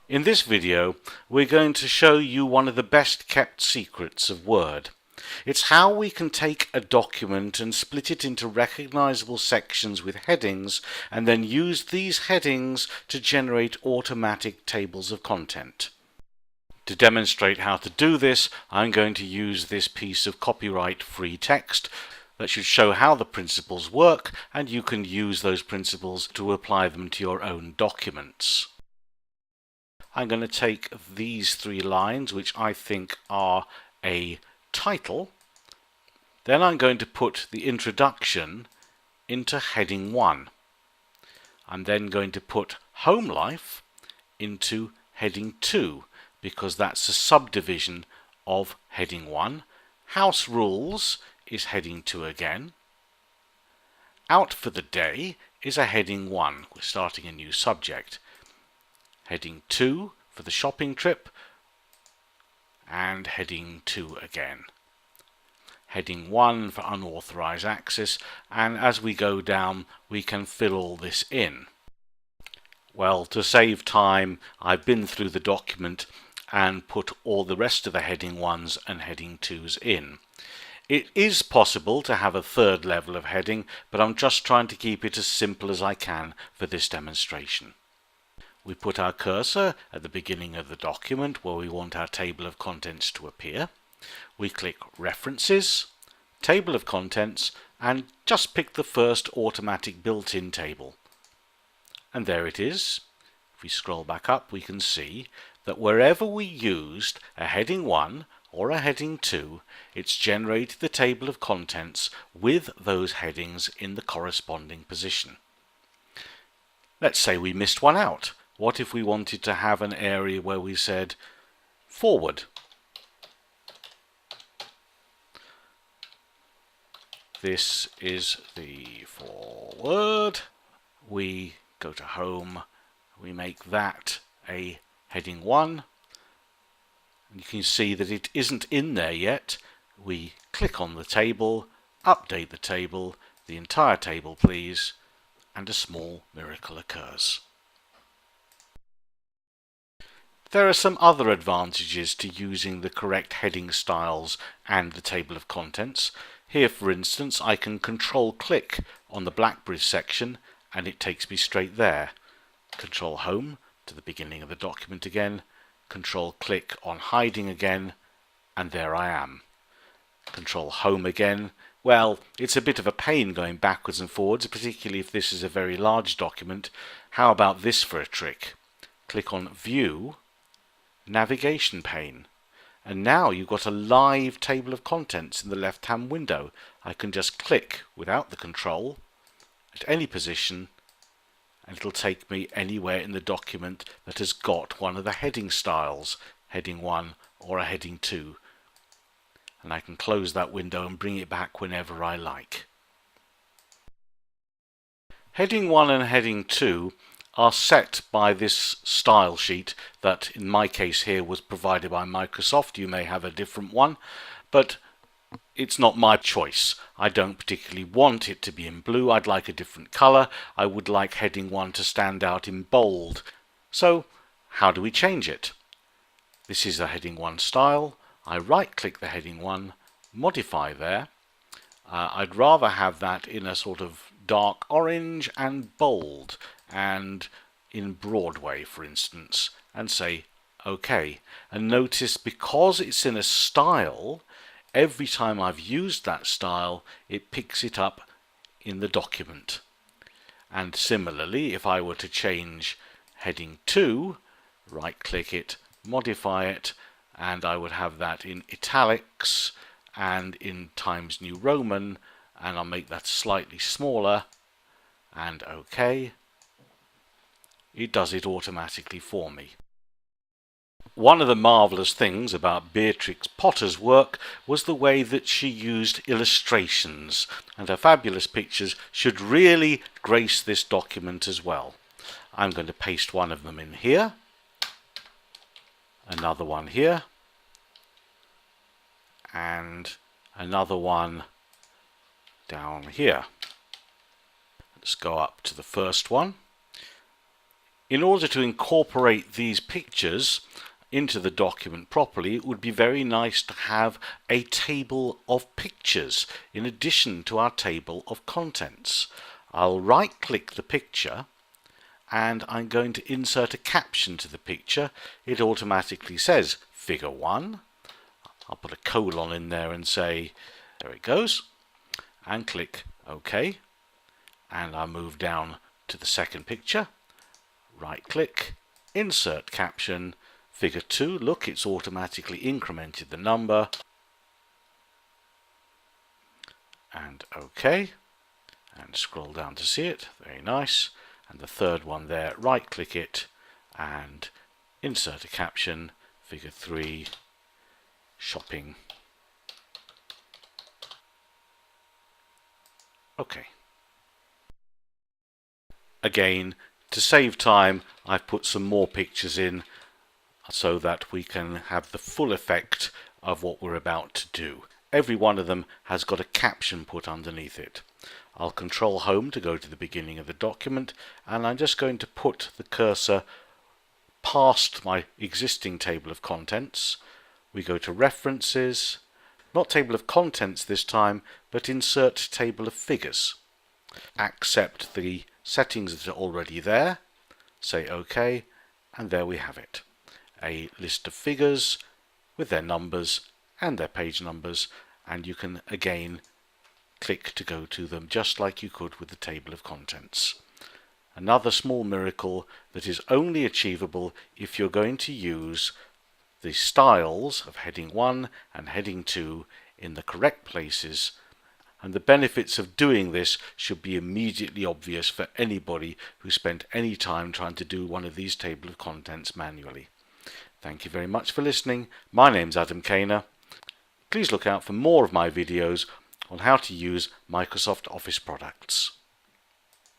In this video, we're going to show you one of the best kept secrets of Word. It's how we can take a document and split it into recognizable sections with headings and then use these headings to generate automatic tables of content. To demonstrate how to do this, I'm going to use this piece of copyright-free text that should show how the principles work, and you can use those principles to apply them to your own documents. I'm going to take these 3 lines, which I think are a title. Then I'm going to put the introduction into heading 1. I'm then going to put Home Life into heading 2, because that's a subdivision of heading 1. House Rules is heading 2 again. Out for the Day is a heading 1. We're starting a new subject. Heading 2 for the shopping trip, and heading 2 again. Heading 1 for unauthorized access, and as we go down we can fill all this in. Well, to save time, I've been through the document and put all the rest of the heading 1s and heading 2s in. It is possible to have a third level of heading, but I'm just trying to keep it as simple as I can for this demonstration. We put our cursor at the beginning of the document where we want our table of contents to appear. We click References, Table of Contents, and just pick the first automatic built-in table. And there it is. If we scroll back up, we can see that wherever we used a heading 1 or a heading 2, it's generated the table of contents with those headings in the corresponding position. Let's say we missed one out. What if we wanted to have an area where we said forward? This is the forward. We go to Home, we make that a heading 1. You can see that it isn't in there yet. We click on the table, update the table, the entire table please, and a small miracle occurs. There are some other advantages to using the correct heading styles and the table of contents. Here, for instance, I can control-click on the Blackberry section and it takes me straight there. Control-Home to the beginning of the document again, Control-click on hiding again, and there I am. Control-Home again. Well, it's a bit of a pain going backwards and forwards, particularly if this is a very large document. How about this for a trick? Click on View, Navigation pane, and now you've got a live table of contents in the left hand window. I can just click without the control at any position and it'll take me anywhere in the document that has got one of the heading styles, heading 1 or a heading 2, and I can close that window and bring it back whenever I like. Heading 1 and heading 2 are set by this style sheet that in my case here was provided by Microsoft. You may have a different one, but it's not my choice. I don't particularly want it to be in blue. I'd like a different color. I would like heading 1 to stand out in bold. So how do we change it? This is the heading 1 style. I right click the heading 1, modify there. I'd rather have that in a sort of dark orange and bold and in Broadway, for instance, and say OK. And notice, because it's in a style, every time I've used that style it picks it up in the document. And similarly, if I were to change heading 2, right click it, modify it, and I would have that in italics and in Times New Roman, and I'll make that slightly smaller and OK. It does it automatically for me. One of the marvellous things about Beatrix Potter's work was the way that she used illustrations, and her fabulous pictures should really grace this document as well. I'm going to paste one of them in here, another one here, and another one down here. Let's go up to the first one. In order to incorporate these pictures into the document properly, it would be very nice to have a table of pictures in addition to our table of contents. I'll right click the picture and I'm going to insert a caption to the picture. It automatically says figure 1. I'll put a colon in there and say, there it goes, and click OK. And I'll move down to the second picture, right click, insert caption, figure 2. Look, it's automatically incremented the number, and OK, and scroll down to see it. Very nice. And the third one there, right click it and insert a caption, figure 3, shopping. OK. Again, to save time, I've put some more pictures in so that we can have the full effect of what we're about to do. Every one of them has got a caption put underneath it. I'll control home to go to the beginning of the document, and I'm just going to put the cursor past my existing table of contents. We go to references, not table of contents this time, but insert table of figures. Accept the settings that are already there, say OK, and there we have it. A list of figures with their numbers and their page numbers, and you can again click to go to them just like you could with the table of contents. Another small miracle that is only achievable if you're going to use the styles of heading 1 and heading 2 in the correct places, and the benefits of doing this should be immediately obvious for anybody who spent any time trying to do one of these table of contents manually. Thank you very much for listening. My name's Adam Kaner. Please look out for more of my videos on how to use Microsoft Office products.